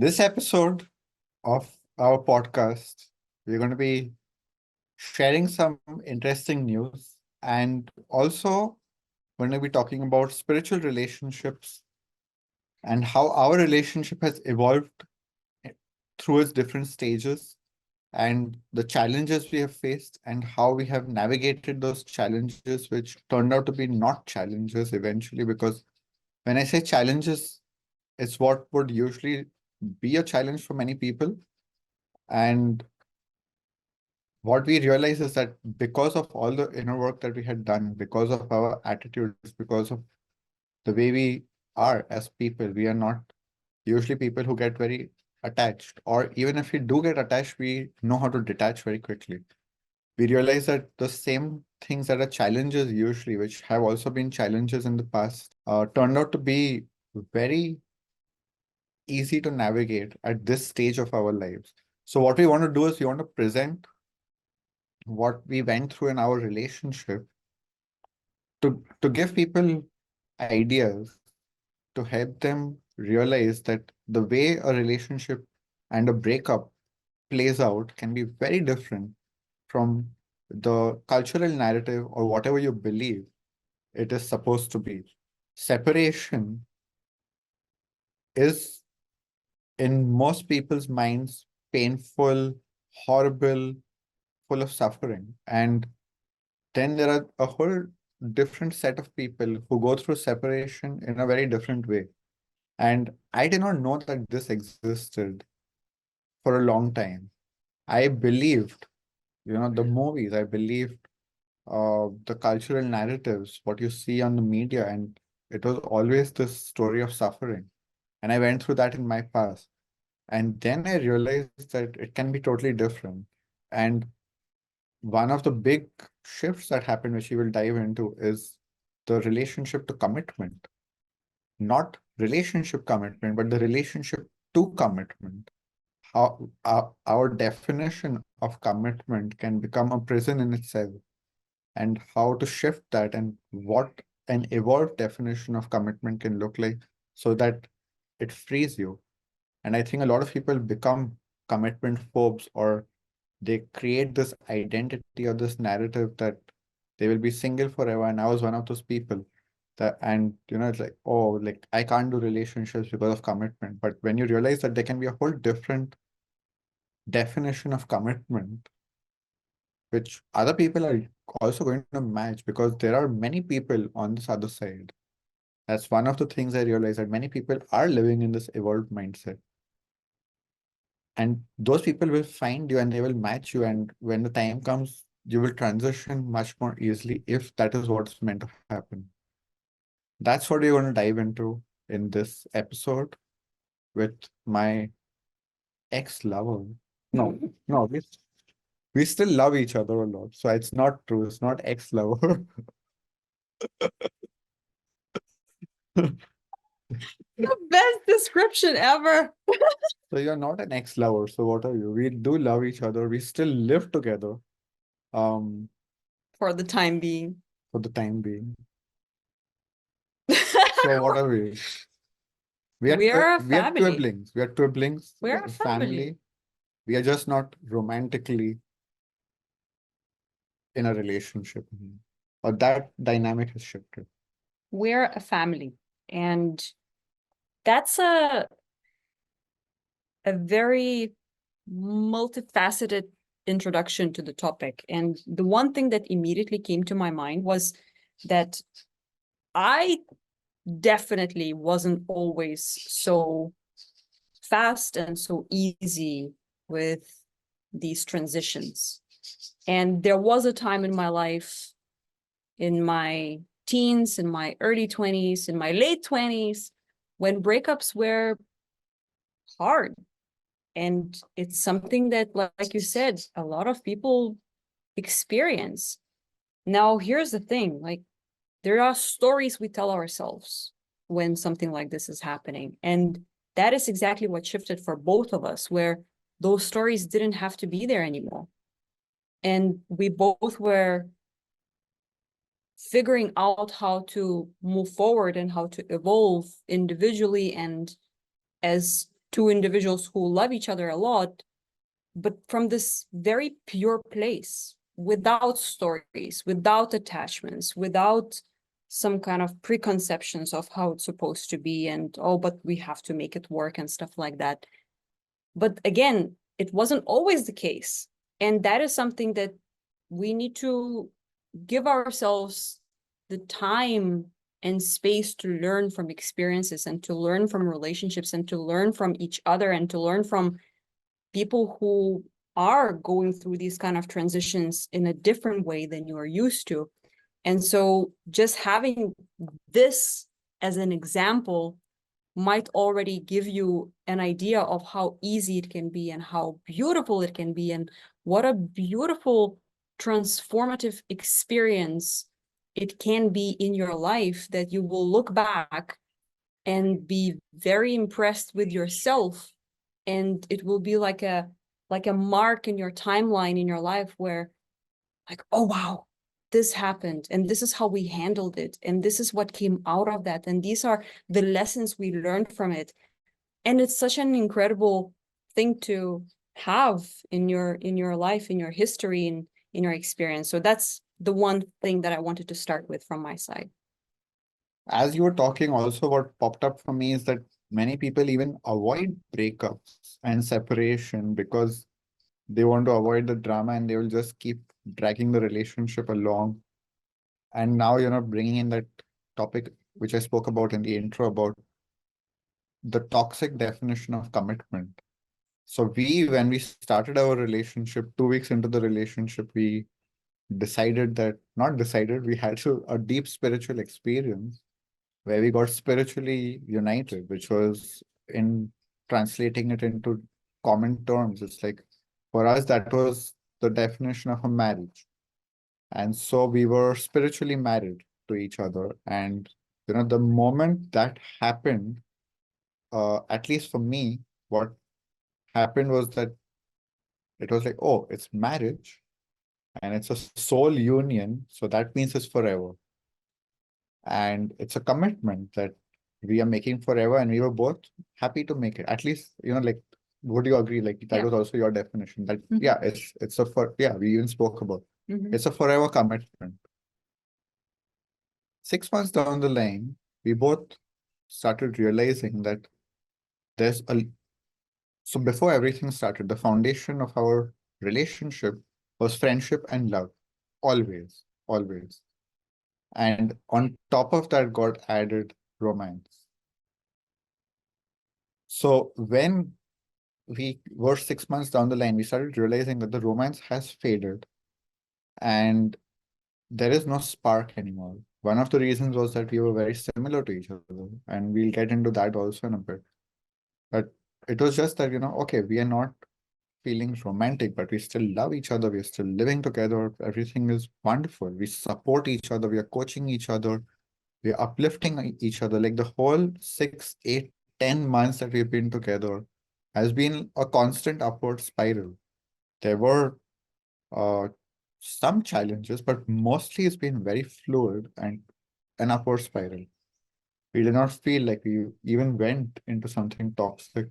This episode of our podcast, we're going to be sharing some interesting news and also going to be talking about spiritual relationships and how our relationship has evolved through its different stages and the challenges we have faced and how we have navigated those challenges, which turned out to be not challenges eventually. Because when I say challenges, it's what would usually be a challenge for many people. And what we realize is that because of all the inner work that we had done, because of our attitudes, because of the way we are as people, we are not usually people who get very attached, or even if we do get attached, we know how to detach very quickly. We realize that the same things that are challenges usually, which have also been challenges in the past, turned out to be very easy to navigate at this stage of our lives. So what we want to do is we want to present what we went through in our relationship to give people ideas to help them realize that the way a relationship and a breakup plays out can be very different from the cultural narrative or whatever you believe it is supposed to be. Separation is, in most people's minds, painful, horrible, full of suffering. And then there are a whole different set of people who go through separation in a very different way. And I did not know that this existed for a long time. I believed, the movies, I believed the cultural narratives, what you see on the media, and it was always this story of suffering. And I went through that in my past. And then I realized that it can be totally different. And one of the big shifts that happened, which we will dive into, is the relationship to commitment. Not relationship commitment, but the relationship to commitment. How our definition of commitment can become a prison in itself, and how to shift that, and what an evolved definition of commitment can look like so that it frees you. And I think a lot of people become commitment phobes, or they create this identity or this narrative that they will be single forever. And I was one of those people that, and it's like, oh, like I can't do relationships because of commitment. But when you realize that there can be a whole different definition of commitment, which other people are also going to match, because there are many people on this other side. That's one of the things I realized, that many people are living in this evolved mindset. And those people will find you and they will match you. And when the time comes, you will transition much more easily if that is what's meant to happen. That's what we're going to dive into in this episode with my ex-lover. No, no, we still love each other a lot. So it's not true. It's not ex-lover. The best description ever. So you're not an ex-lover. So what are you? We do love each other. We still live together. For the time being. For the time being. So what are we? We are a we are family. twiblings. We are twiblings. We are a family. We are just not romantically in a relationship. Or that dynamic has shifted. We're a family. And that's a very multifaceted introduction to the topic. And the one thing that immediately came to my mind was that I definitely wasn't always so fast and so easy with these transitions. And there was a time in my life, in my teens, in my early 20s, in my late 20s, when breakups were hard. And it's something that, like you said, a lot of people experience. Now, here's the thing, like, there are stories we tell ourselves when something like this is happening. And that is exactly what shifted for both of us, where those stories didn't have to be there anymore. And we both were figuring out how to move forward and how to evolve individually and as two individuals who love each other a lot, but from this very pure place, without stories, without attachments, without some kind of preconceptions of how it's supposed to be, and oh, but we have to make it work and stuff like that. But again, it wasn't always the case. And that is something that we need to give ourselves the time and space to learn from experiences and to learn from relationships and to learn from each other and to learn from people who are going through these kind of transitions in a different way than you are used to. And so just having this as an example might already give you an idea of how easy it can be and how beautiful it can be and what a beautiful transformative experience it can be in your life, that you will look back and be very impressed with yourself, and it will be like a mark in your timeline in your life where, like, oh wow, this happened and this is how we handled it and this is what came out of that and these are the lessons we learned from it. And it's such an incredible thing to have in your life, in your history, in your experience. So that's the one thing that I wanted to start with from my side. As you were talking, also what popped up for me is that many people even avoid breakups and separation because they want to avoid the drama and they will just keep dragging the relationship along. And now you're not bringing in that topic which I spoke about in the intro about the toxic definition of commitment. So when we started our relationship, 2 weeks into the relationship, we decided that, not decided, we had a deep spiritual experience where we got spiritually united, which was, in translating it into common terms, it's like, for us, that was the definition of a marriage. And so we were spiritually married to each other. And, the moment that happened, at least for me, what happened was that it was like, oh, it's marriage and it's a soul union. So that means it's forever. And it's a commitment that we are making forever. And we were both happy to make it. At least, like, would you agree? Like, that was also your definition that, yeah, we even spoke about. It's a forever commitment. 6 months down the line, we both started realizing that there's a so before everything started, the foundation of our relationship was friendship and love. Always, always. And on top of that got added romance. So when we were 6 months down the line, we started realizing that the romance has faded and there is no spark anymore. One of the reasons was that we were very similar to each other, and we'll get into that also in a bit. But it was just that, okay, we are not feeling romantic, but we still love each other. We're still living together. Everything is wonderful. We support each other. We are coaching each other. We're uplifting each other. Like the whole 6, 8, 10 months that we've been together has been a constant upward spiral. There were some challenges, but mostly it's been very fluid and an upward spiral. We did not feel like we even went into something toxic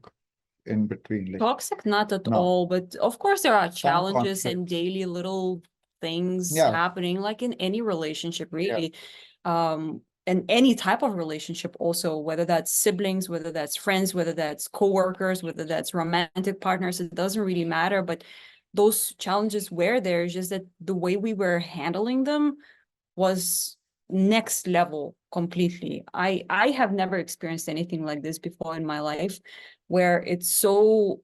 in between. Like, Toxic, not at no, all, but of course there are some challenges and conflicts. daily little things Yeah, happening, like in any relationship, yeah, really. And any type of relationship also, whether that's siblings, whether that's friends, whether that's coworkers, whether that's romantic partners, it doesn't really matter. But those challenges were there, it's just that the way we were handling them was next level completely. I have never experienced anything like this before in my life, where it's so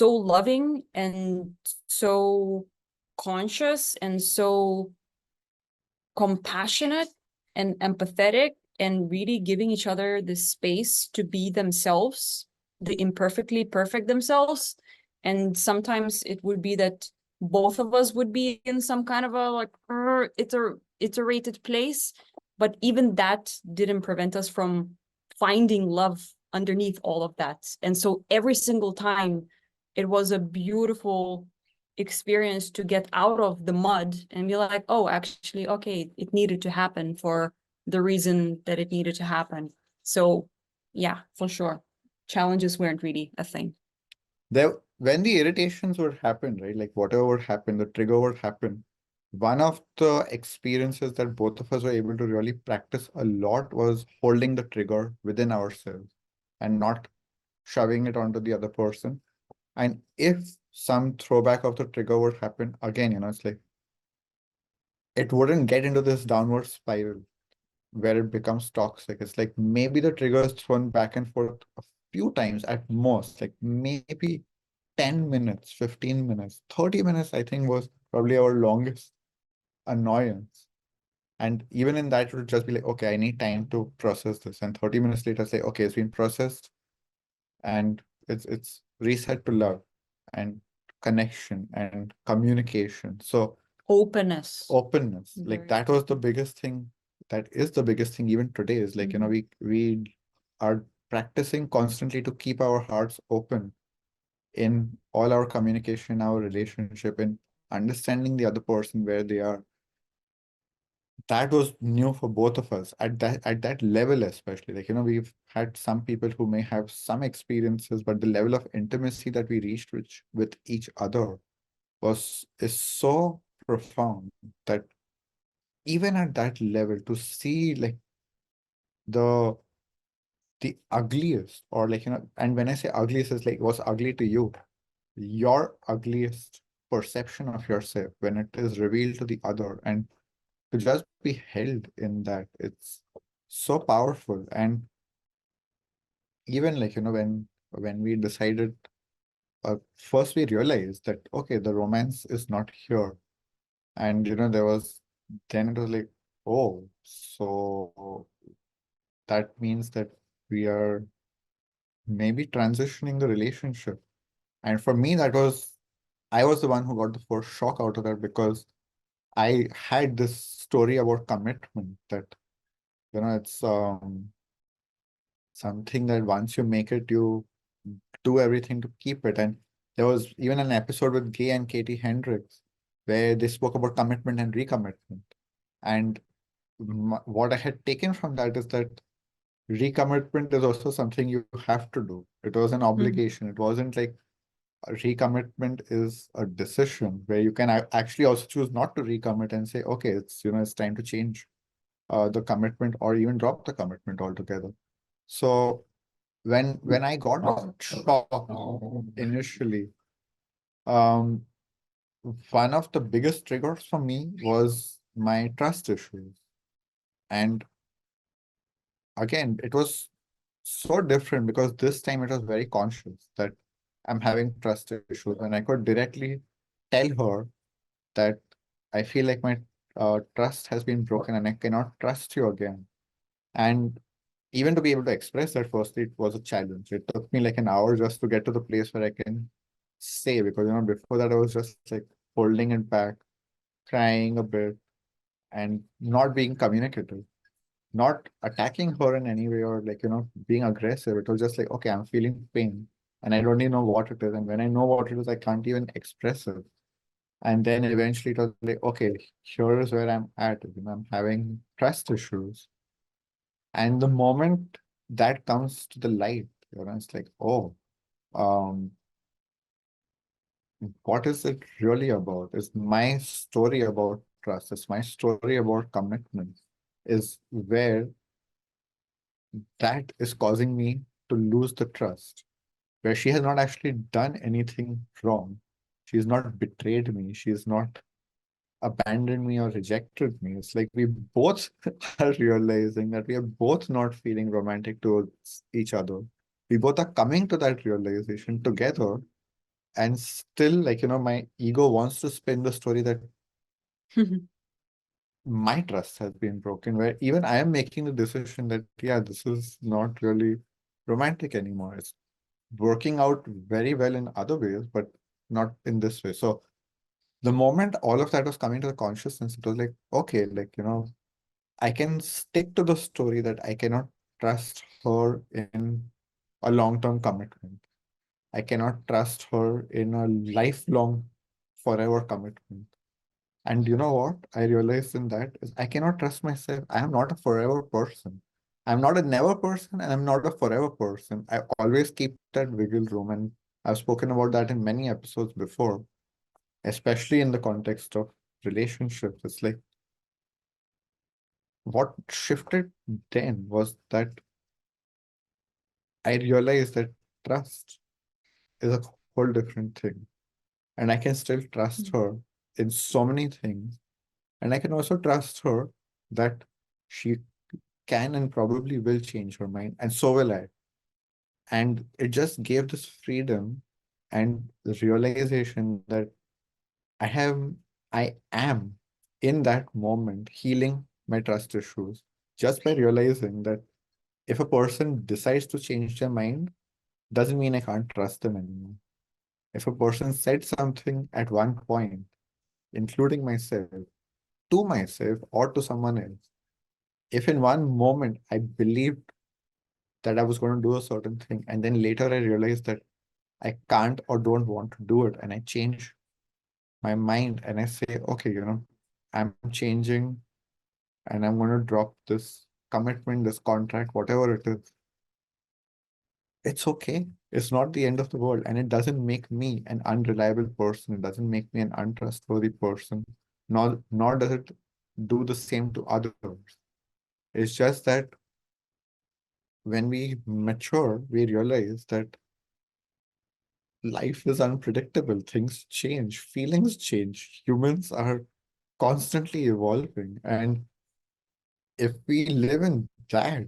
loving and so conscious and so compassionate and empathetic, and really giving each other the space to be themselves, the imperfectly perfect themselves. And sometimes it would be that both of us would be in some kind of a like iterated place, but even that didn't prevent us from finding love underneath all of that. And so every single time it was a beautiful experience to get out of the mud and be like, oh, actually, okay, it needed to happen for the reason that it needed to happen. So yeah, for sure. challenges weren't really a thing. When the irritations would happen, right? Like whatever would happen, the trigger would happen. One of the experiences that both of us were able to really practice a lot was holding the trigger within ourselves and not shoving it onto the other person. And if some throwback of the trigger would happen again, it's like it wouldn't get into this downward spiral where it becomes toxic. It's like maybe the trigger is thrown back and forth a few times at most, like maybe 10 minutes, 15 minutes, 30 minutes, I think was probably our longest annoyance. And even in that, it would just be like, okay, I need time to process this. And 30 minutes later, say, okay, it's been processed and it's reset to love and connection and communication. So openness, like that was the biggest thing. That is the biggest thing even today is like, we are practicing constantly to keep our hearts open in all our communication, our relationship, in understanding the other person where they are. That was new for both of us at that level, especially. Like, we've had some people who may have some experiences, but the level of intimacy that we reached with each other is so profound that even at that level to see like the the ugliest, or like, and when I say ugliest, it's like what's ugly to you, your ugliest perception of yourself when it is revealed to the other, and to just be held in that, it's so powerful. And even like, when we decided, first we realized that, okay, the romance is not here. And then it was like, oh, so that means that we are maybe transitioning the relationship. And for me, I was the one who got the first shock out of that, because I had this story about commitment that, it's something that once you make it, you do everything to keep it. And there was even an episode with Gay and Katie Hendricks where they spoke about commitment and recommitment. And what I had taken from that is that recommitment is also something you have to do. It was an obligation. It wasn't like a recommitment is a decision where you can actually also choose not to recommit and say, okay, it's time to change the commitment, or even drop the commitment altogether. So when I got that shock initially, um, one of the biggest triggers for me was my trust issues. And again, it was so different because this time it was very conscious that I'm having trust issues, and I could directly tell her that I feel like my trust has been broken and I cannot trust you again. And even to be able to express that, firstly, it was a challenge. It took me like an hour just to get to the place where I can say, because before that I was just like holding it back, crying a bit, and not being communicative, not attacking her in any way, or like, being aggressive. It was just like, okay, I'm feeling pain and I don't even know what it is. And when I know what it is, I can't even express it. And then eventually it was like, okay, here is where I'm at. I'm having trust issues. And the moment that comes to the light, it's like, oh, um, what is it really about? Is my story about trust? Is my story about commitment? Is where that is causing me to lose the trust, where she has not actually done anything wrong. She's not betrayed me. She's not abandoned me or rejected me. It's like we both are realizing that we are both not feeling romantic towards each other. We both are coming to that realization together. And still, like, my ego wants to spin the story that my trust has been broken, where even I am making the decision that, yeah, this is not really romantic anymore. It's working out very well in other ways, but not in this way. So the moment all of that was coming to the consciousness, it was like, okay, like, I can stick to the story that I cannot trust her in a long-term commitment. I cannot trust her in a lifelong, forever commitment. And you know what? I realized in that is I cannot trust myself. I am not a forever person. I'm not a never person and I'm not a forever person. I always keep that wiggle room. And I've spoken about that in many episodes before, especially in the context of relationships. It's like what shifted then was that I realized that trust is a whole different thing. And I can still trust her in so many things. And I can also trust her that she can and probably will change her mind. And so will I. And it just gave this freedom and the realization that I have, I am in that moment healing my trust issues just by realizing that if a person decides to change their mind, doesn't mean I can't trust them anymore. If a person said something at one point, including myself, to myself or to someone else, if in one moment I believed that I was going to do a certain thing, and then later I realized that I can't or don't want to do it, and I change my mind and I say, okay, I'm changing and I'm going to drop this commitment, this contract, whatever it is. It's okay. It's not the end of the world. And it doesn't make me an unreliable person. It doesn't make me an untrustworthy person. Nor does it do the same to others. It's just that when we mature, we realize that life is unpredictable. Things change, feelings change. Humans are constantly evolving. And if we live in that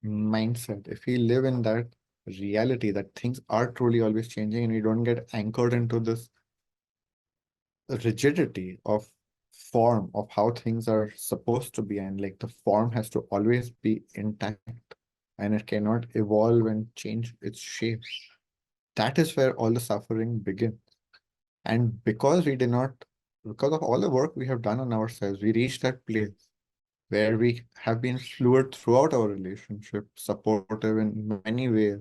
mindset, if we live in that reality that things are truly always changing and we don't get anchored into this rigidity of form of how things are supposed to be, and like the form has to always be intact and it cannot evolve and change its shape. That is where all the suffering begins. And because of all the work we have done on ourselves, we reach that place where we have been fluid throughout our relationship, supportive in many ways.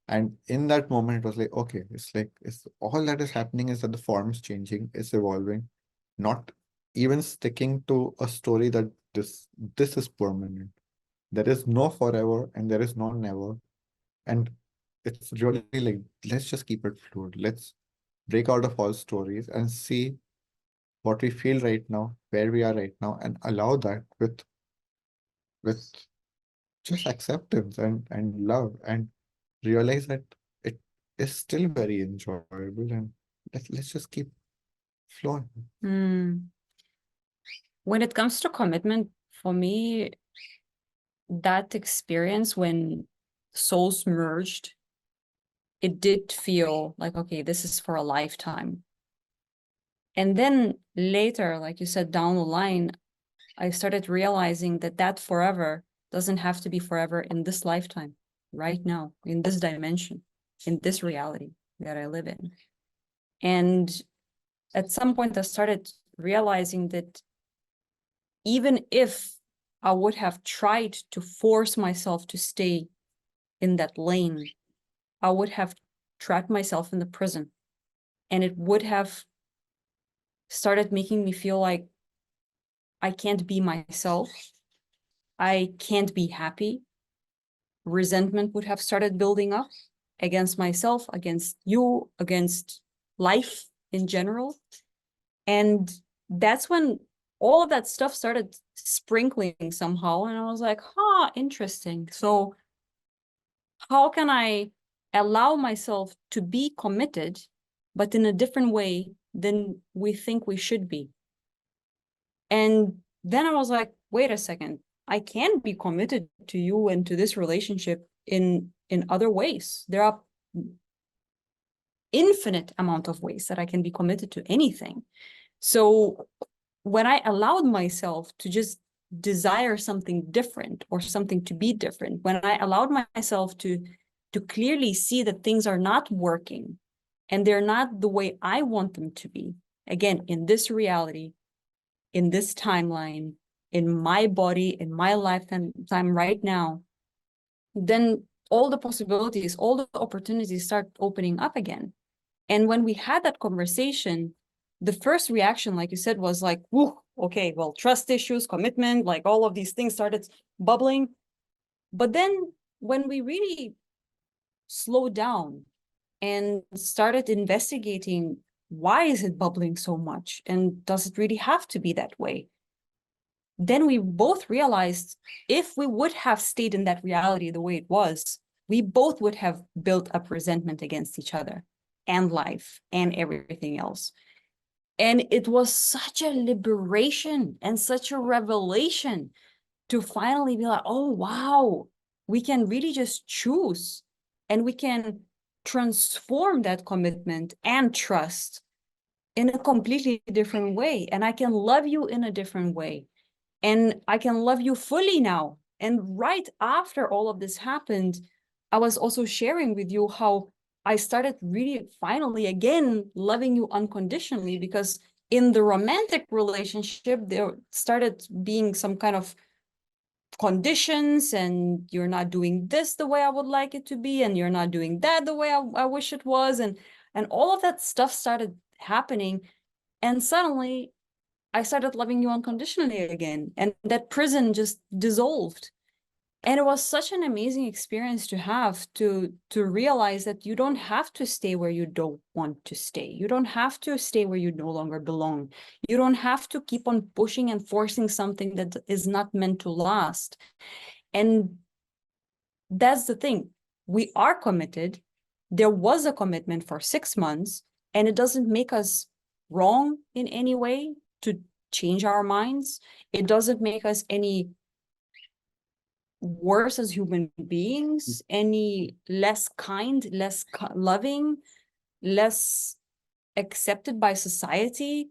And in that moment, it was like, okay, it's all that is happening is that the form is changing, it's evolving, not even sticking to a story that this is permanent. There is no forever and there is no never. And it's really like, let's just keep it fluid. Let's break out of all stories and see what we feel right now, where we are right now, and allow that with just acceptance and love, and realize that it is still very enjoyable, and let's just keep flowing. Mm. When it comes to commitment, for me, that experience when souls merged, it did feel like, okay, this is for a lifetime. And then later, like you said, down the line, I started realizing that that forever doesn't have to be forever in this lifetime, right now, in this dimension, in this reality that I live in. And at some point, I started realizing that even if I would have tried to force myself to stay in that lane, I would have trapped myself in the prison. And it would have started making me feel like I can't be myself. I can't be happy. Resentment would have started building up against myself, against you, against life in general. And that's when all of that stuff started sprinkling somehow. And I was like, huh, interesting. So how can I allow myself to be committed, but in a different way than we think we should be? And then I was like, wait a second, I can be committed to you and to this relationship in other ways. There are infinite amount of ways that I can be committed to anything. So when I allowed myself to just desire something different or something to be different, when I allowed myself to clearly see that things are not working and they're not the way I want them to be, again, in this reality, in this timeline, in my body, in my lifetime right now, then all the possibilities, all the opportunities start opening up again. And when we had that conversation, the first reaction, like you said, was like, whoa, okay, well, trust issues, commitment, like all of these things started bubbling. But then when we really slowed down and started investigating, why is it bubbling so much? And does it really have to be that way? Then we both realized if we would have stayed in that reality the way it was, we both would have built up resentment against each other and life and everything else. And it was such a liberation and such a revelation to finally be like, oh, wow, we can really just choose and we can transform that commitment and trust in a completely different way. And I can love you in a different way. And I can love you fully now. And right after all of this happened, I was also sharing with you how I started really finally again loving you unconditionally, because in the romantic relationship, there started being some kind of conditions, and you're not doing this the way I would like it to be, and you're not doing that the way I wish it was. And all of that stuff started happening. And suddenly I started loving you unconditionally again. And that prison just dissolved. And it was such an amazing experience to have, to realize that you don't have to stay where you don't want to stay. You don't have to stay where you no longer belong. You don't have to keep on pushing and forcing something that is not meant to last. And that's the thing. We are committed. There was a commitment for 6 months, and it doesn't make us wrong in any way to change our minds. It doesn't make us any worse as human beings, any less kind, less loving, less accepted by society.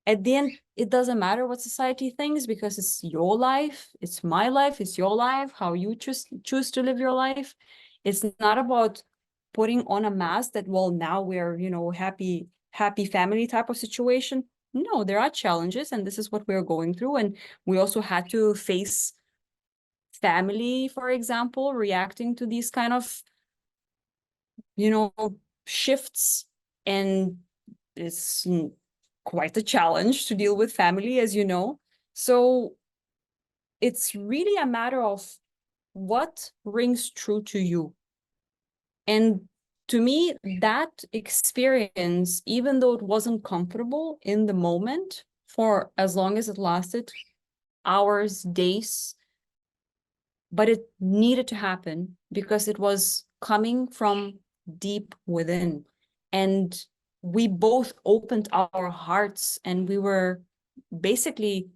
At the end, it doesn't matter what society thinks, because it's your life, it's my life, it's your life, how you choose to live your life. It's not about putting on a mask that, well, now we're, happy family type of situation. No, there are challenges, and this is what we're going through. And we also had to face family, for example, reacting to these kind of, you know, shifts. And it's quite a challenge to deal with family, as you know. So it's really a matter of what rings true to you. And to me, that experience, even though it wasn't comfortable in the moment for as long as it lasted, hours, days, but it needed to happen because it was coming from deep within. And we both opened our hearts, and we were basically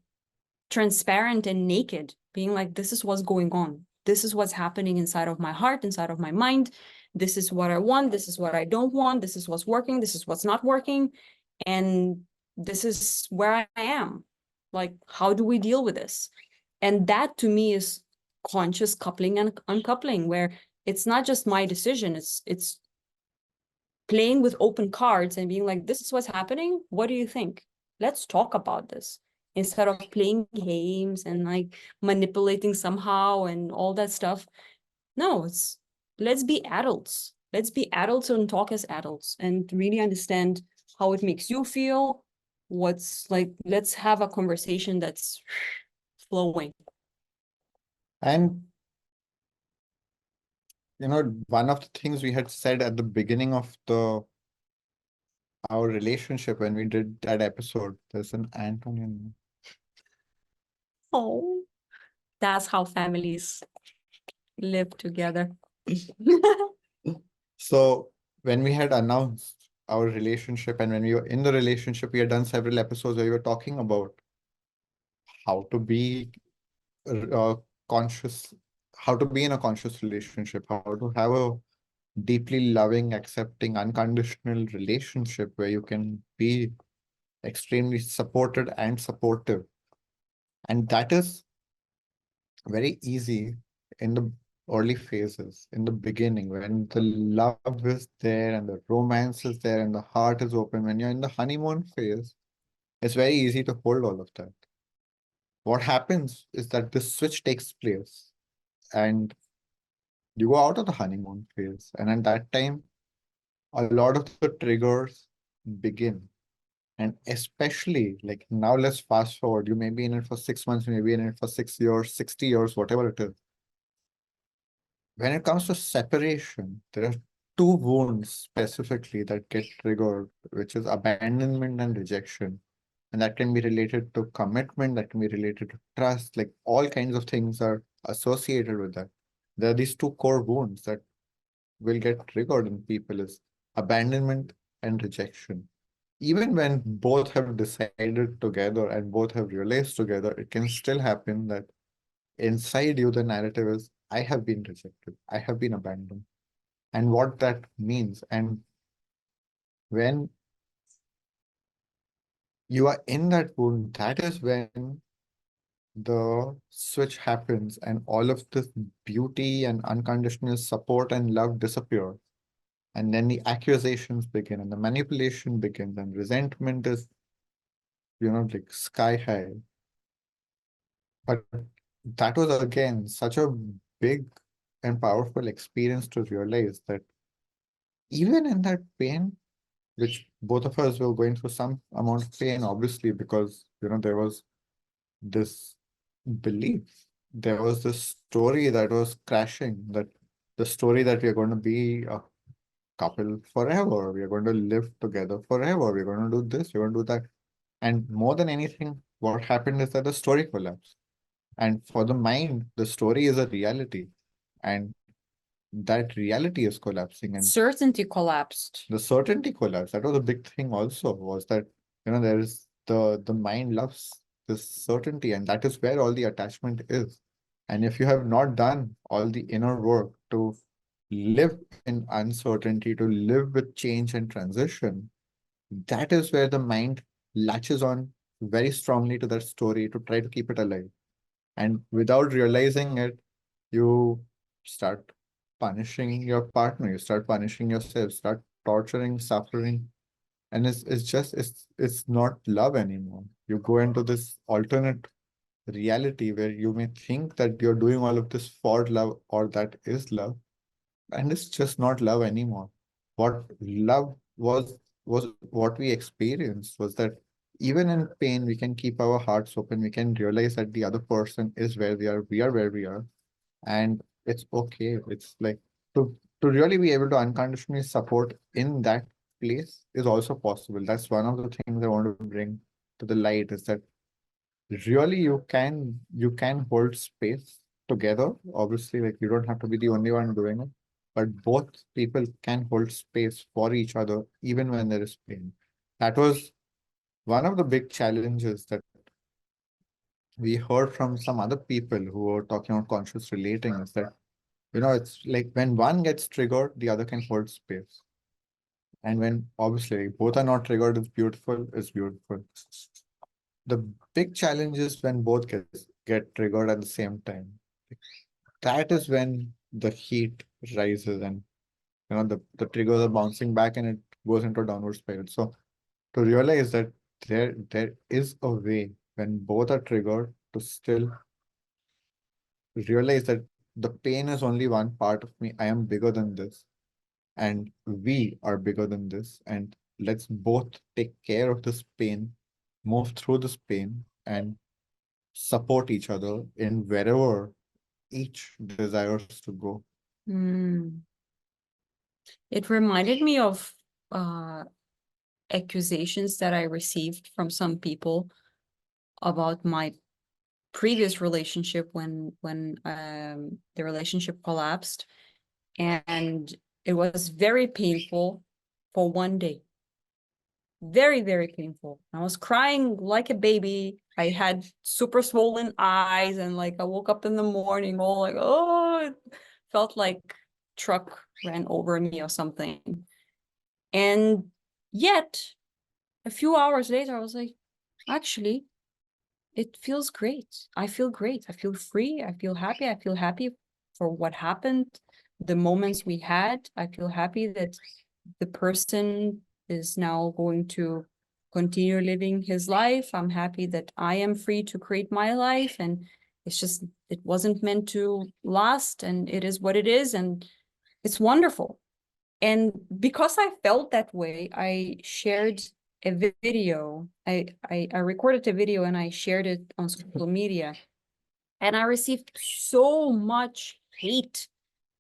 transparent and naked, being like, this is what's going on. This is what's happening inside of my heart, inside of my mind. This is what I want. This is what I don't want. This is what's working. This is what's not working. And this is where I am. Like, how do we deal with this? And that to me is conscious coupling and uncoupling, where it's not just my decision. It's playing with open cards and being like, this is what's happening. What do you think? Let's talk about this, instead of playing games and like manipulating somehow and all that stuff. No, it's, let's be adults. Let's be adults and talk as adults and really understand how it makes you feel. What's like, let's have a conversation that's flowing. And one of the things we had said at the beginning of our relationship when we did that episode, there's an ant on your name. Oh, that's how families live together. So when we had announced our relationship and when we were in the relationship, we had done several episodes where we were talking about how to be conscious, how to be in a conscious relationship, how to have a deeply loving, accepting, unconditional relationship where you can be extremely supported and supportive. And that is very easy in the early phases, in the beginning, when the love is there and the romance is there and the heart is open. When you're in the honeymoon phase, it's very easy to hold all of that. What happens is that this switch takes place and you go out of the honeymoon phase. And at that time, a lot of the triggers begin. And especially like now, let's fast forward. You may be in it for 6 months, you may be in it for 6 years, 60 years, whatever it is. When it comes to separation, there are two wounds specifically that get triggered, which is abandonment and rejection. And that can be related to commitment, that can be related to trust, like all kinds of things are associated with that. There are these two core wounds that will get triggered in people is abandonment and rejection. Even when both have decided together and both have realized together, it can still happen that inside you, the narrative is, I have been rejected, I have been abandoned, and what that means. And when you are in that wound, that is when the switch happens and all of this beauty and unconditional support and love disappear. And then the accusations begin and the manipulation begins and resentment is, like sky high. But that was again such a big and powerful experience to realize that even in that pain, which both of us were going through some amount of pain, obviously, because there was this belief, there was this story that was crashing, that the story that we are going to be a couple forever, we are going to live together forever, we're going to do this, we're going to do that. And more than anything, what happened is that the story collapsed. And for the mind, the story is a reality. And that reality is collapsing. And Certainty collapsed. the certainty collapse, that was a big thing also, was that there is the mind loves this certainty, and that is where all the attachment is. And if you have not done all the inner work to live in uncertainty, to live with change and transition, that is where the mind latches on very strongly to that story to try to keep it alive. And without realizing it, you start punishing your partner, you start punishing yourself, start torturing, suffering. And it's not love anymore. You go into this alternate reality where you may think that you're doing all of this for love or that is love. And it's just not love anymore. What love was what we experienced was that even in pain, we can keep our hearts open. We can realize that the other person is where we are where we are, and it's okay. It's like to really be able to unconditionally support in that place is also possible. That's one of the things I want to bring to the light is that really you can hold space together. Obviously, like you don't have to be the only one doing it, but both people can hold space for each other even when there is pain. That was one of the big challenges that we heard from some other people who were talking about conscious relating is that it's like when one gets triggered, the other can hold space. And when obviously both are not triggered, it's beautiful. The big challenge is when both get triggered at the same time. That is when the heat rises and the triggers are bouncing back and it goes into a downward spiral. So to realize that there is a way when both are triggered to still realize that the pain is only one part of me. I am bigger than this, and we are bigger than this. And let's both take care of this pain, move through this pain, and support each other in wherever each desires to go. Mm. It reminded me of accusations that I received from some people about my previous relationship when the relationship collapsed, and it was very painful for one day. Very, very painful. I was crying like a baby. I had super swollen eyes, and like I woke up in the morning all like, oh, it felt like truck ran over me or something. And yet a few hours later I was like, actually it feels great. I feel great. I feel free. I feel happy. I feel happy for what happened, the moments we had. I feel happy that the person is now going to continue living his life. I'm happy that I am free to create my life. And it's just, it wasn't meant to last, and it is what it is. And it's wonderful. And because I felt that way, I shared a video. I recorded a video and I shared it on social media, and I received so much hate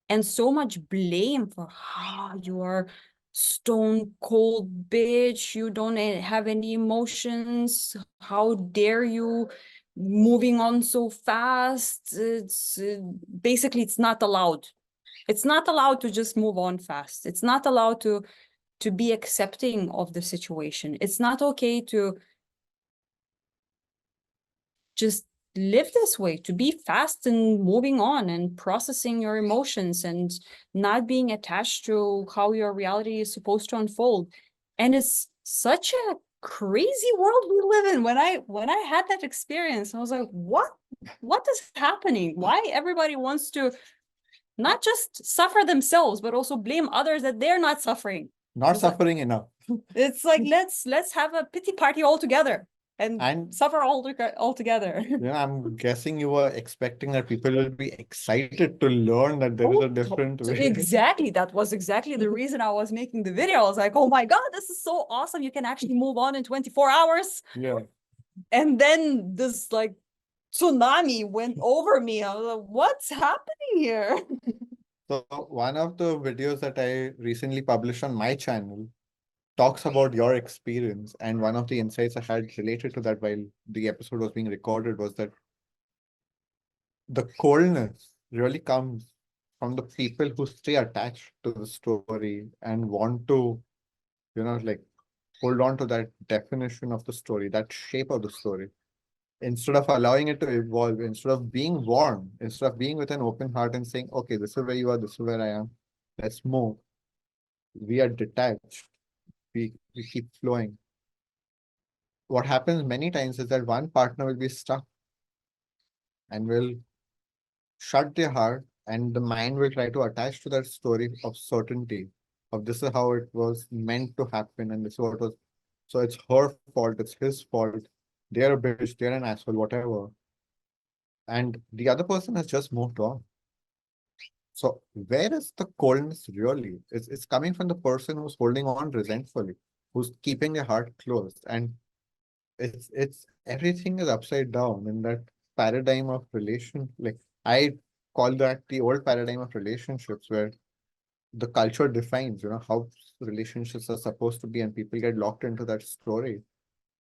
and so much blame for how you are stone cold bitch, you don't have any emotions, how dare you moving on so fast. It's basically it's not allowed. It's not allowed to just move on fast. It's not allowed to be accepting of the situation. It's not okay to just live this way, to be fast and moving on and processing your emotions and not being attached to how your reality is supposed to unfold. And it's such a crazy world we live in. When I had that experience, I was like, what is happening? Why everybody wants to not just suffer themselves, but also blame others that they're not suffering? Not It's like, suffering enough. it's like let's have a pity party all together and And suffer all together. yeah, I'm guessing you were expecting that people will be excited to learn that there is a different way. Exactly. That was exactly the reason I was making the video. I was like, oh my God, this is so awesome. You can actually move on in 24 hours. Yeah. And then this like tsunami went over me. I was like, what's happening here? So one of the videos that I recently published on my channel talks about your experience. And one of the insights I had related to that while the episode was being recorded was that the coldness really comes from the people who stay attached to the story and want to, like hold on to that definition of the story, that shape of the story, instead of allowing it to evolve, instead of being warm, instead of being with an open heart and saying, okay, this is where you are, this is where I am, let's move. We are detached. We keep flowing. What happens many times is that one partner will be stuck and will shut their heart, and the mind will try to attach to that story of certainty of this is how it was meant to happen and this is what was, so it's her fault, it's his fault, they're a bitch, they're an asshole, whatever, and the other person has just moved on. So where is the coldness really? It's coming from the person who's holding on resentfully, who's keeping their heart closed, and it's everything is upside down in that paradigm of relation. Like I call that the old paradigm of relationships where the culture defines, how relationships are supposed to be, and people get locked into that story.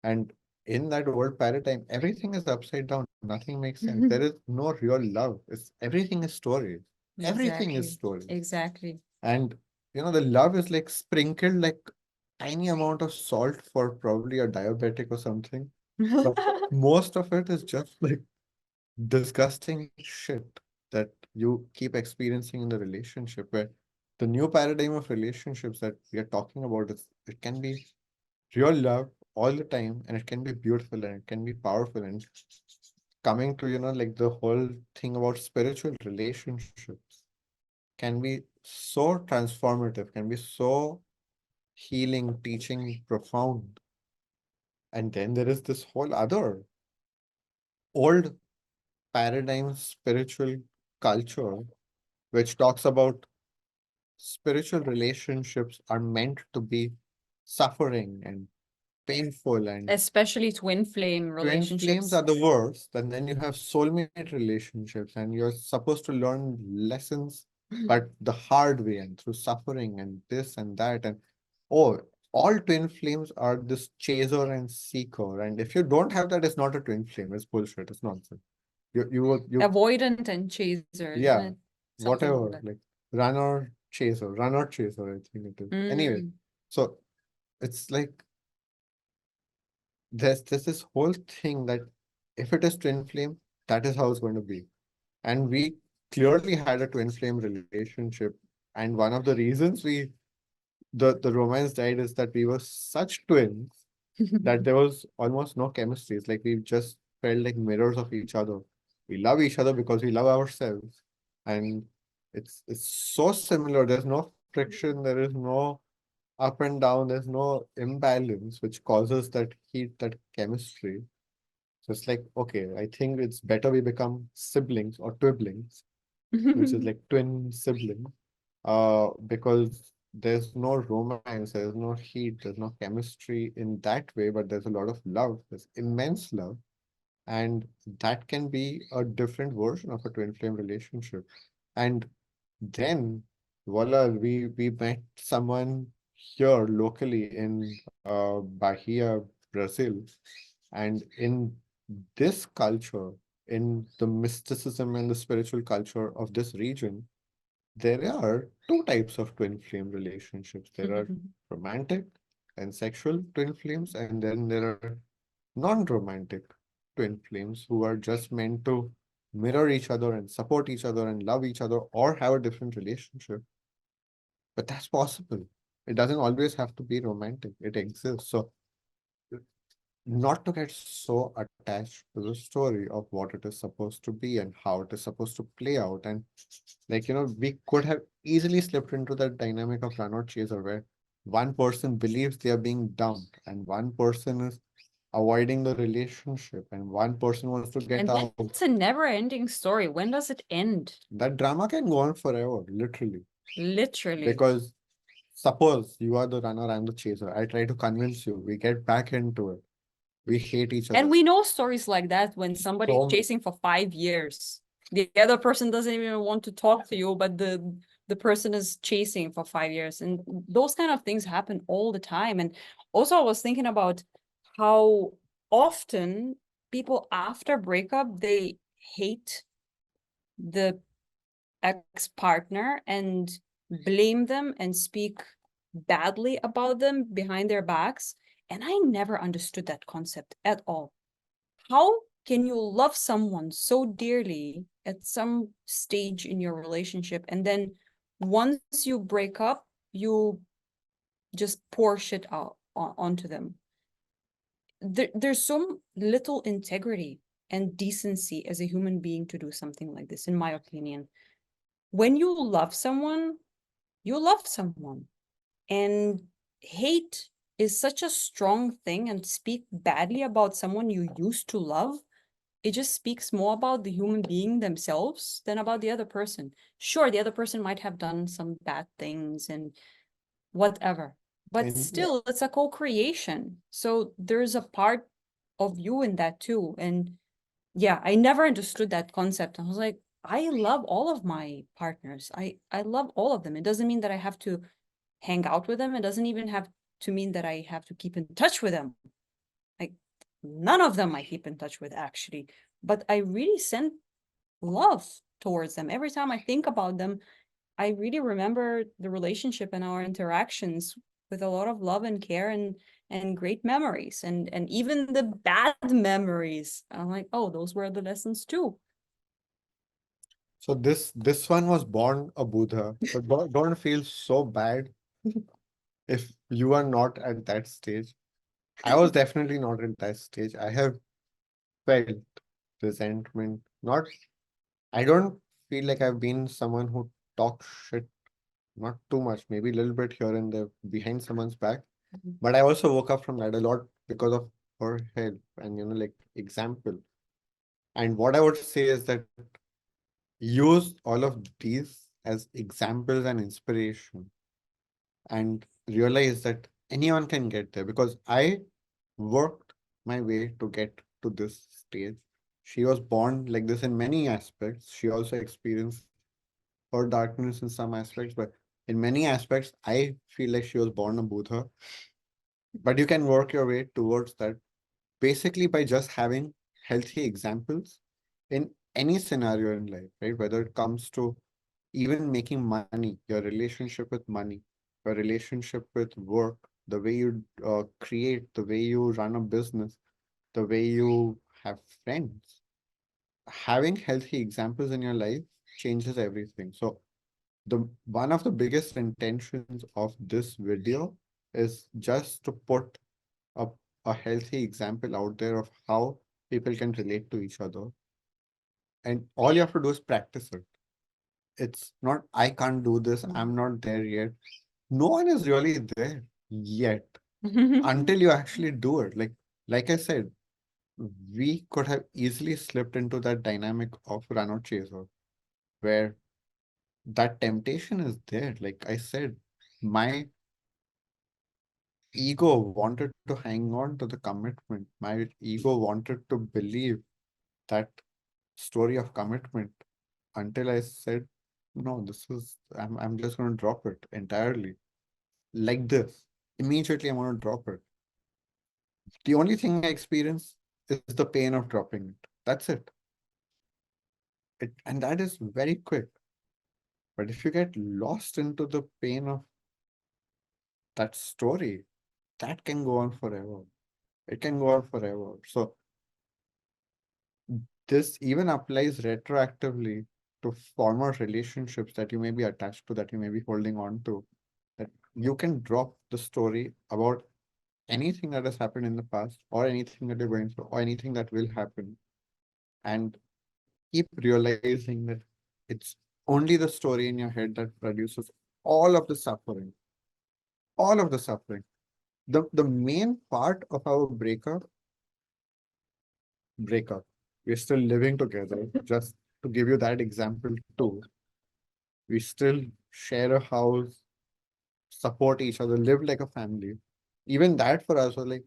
And in that old paradigm, everything is upside down. Nothing makes sense. There is no real love. It's everything is story. Everything is story. Exactly. And the love is like sprinkled like tiny amount of salt for probably a diabetic or something. But most of it is just like disgusting shit that you keep experiencing in the relationship, where the new paradigm of relationships that we are talking about is it can be real love all the time, and it can be beautiful and it can be powerful, and coming to like the whole thing about spiritual relationships can be so transformative, can be so healing, teaching, profound. And then there is this whole other old paradigm spiritual culture which talks about spiritual relationships are meant to be suffering and painful, and Especially twin flame twin flames relationships. are the worst. And then you have soulmate relationships, and you're supposed to learn lessons, but the hard way and through suffering and this and that. And oh, all twin flames are this chaser and seeker. And if you don't have that, it's not a twin flame. It's bullshit. It's nonsense. You Avoidant and chaser, isn't yeah, it? Something like whatever, that. like runner chaser, I think it is. Anyway, Mm. so it's like there's this whole thing that if it is twin flame, that is how it's going to be. And we clearly had a twin flame relationship. And one of the reasons the romance died is that we were such twins that there was almost no chemistry. It's like we just felt like mirrors of each other. We love each other because we love ourselves. And it's so similar. There's no friction, there is no up and down, there's no imbalance which causes that heat, that chemistry. So it's like, okay, I think it's better we become siblings or twiblings, which is like twin siblings. Because there's no romance, there's no heat, there's no chemistry in that way, but there's a lot of love, there's immense love. And that can be a different version of a twin flame relationship. And then, voila, we met someone here locally in Bahia, Brazil. And in this culture, in the mysticism and the spiritual culture of this region, there are two types of twin flame relationships. There are romantic and sexual twin flames, and then there are non-romantic twin flames who are just meant to mirror each other and support each other and love each other or have a different relationship. But that's possible. It doesn't always have to be romantic. It exists. So not to get so attached to the story of what it is supposed to be and how it is supposed to play out. And we could have easily slipped into that dynamic of run or chaser where one person believes they are being dumped and one person is avoiding the relationship and one person wants to get And out. that's a never-ending story. When does it end? That drama can go on forever, literally. Literally. Because suppose you are the runner, I'm the chaser. I try to convince you. We get back into it. We hate each other. And we know stories like that when somebody's So chasing for 5 years. The other person doesn't even want to talk to you, but the person is chasing for 5 years. And those kind of things happen all the time. And also I was thinking about how often people after breakup, they hate the ex-partner and blame them and speak badly about them behind their backs. And I never understood that concept at all. How can you love someone so dearly at some stage in your relationship, and then once you break up, you just pour shit out onto them? There's so little integrity and decency as a human being to do something like this, in my opinion. When you love someone, you love someone. And hate is such a strong thing, and speak badly about someone you used to love, it just speaks more about the human being themselves than about the other person. Sure, the other person might have done some bad things and whatever, but and still, it's a co-creation. So there's a part of you in that too. And yeah, I never understood that concept. I was like, I love all of my partners. I love all of them. It doesn't mean that I have to hang out with them. It doesn't even have to mean that I have to keep in touch with them. Like, none of them I keep in touch with, actually. But I really send love towards them. Every time I think about them, I really remember the relationship and our interactions with a lot of love and care, and great memories, and even the bad memories. I'm like, oh, those were the lessons too. so this one was born a Buddha. So don't feel so bad if you are not at that stage. I was definitely not at that stage. I have felt resentment. Not, I don't feel like I've been someone who talks shit, not too much, maybe a little bit here and there behind someone's back. But I also woke up from that a lot because of her help and, like example. And what I would say is that use all of these as examples and inspiration and realize that anyone can get there because I worked my way to get to this stage. She was born like this in many aspects. She also experienced her darkness in some aspects, but in many aspects, I feel like she was born a Buddha. But you can work your way towards that basically by just having healthy examples in any scenario in life, right? Whether it comes to even making money, your relationship with money, your relationship with work, the way you create, the way you run a business, the way you have friends. Having healthy examples in your life changes everything. So the one of the biggest intentions of this video is just to put a, a healthy example out there of how people can relate to each other. And all you have to do is practice it. It's not, I can't do this, I'm not there yet. No one is really there yet until you actually do it. Like I said, we could have easily slipped into that dynamic of run or chaser where that temptation is there. Like I said, my ego wanted to hang on to the commitment. My ego wanted to believe that story of commitment until I said, no, I'm just going to drop it entirely. Like this. Immediately, I'm going to drop it. The only thing I experience is the pain of dropping it. That's it. And that is very quick. But if you get lost into the pain of that story, that can go on forever. It can go on forever. So this even applies retroactively to former relationships that you may be attached to, that you may be holding on to. That you can drop the story about anything that has happened in the past, or anything that you're going through, or anything that will happen, and keep realizing that it's only the story in your head that produces all of the suffering. All of the suffering. The main part of our breakup, we're still living together. Just to give you that example too, we still share a house, support each other, live like a family. Even that for us was like,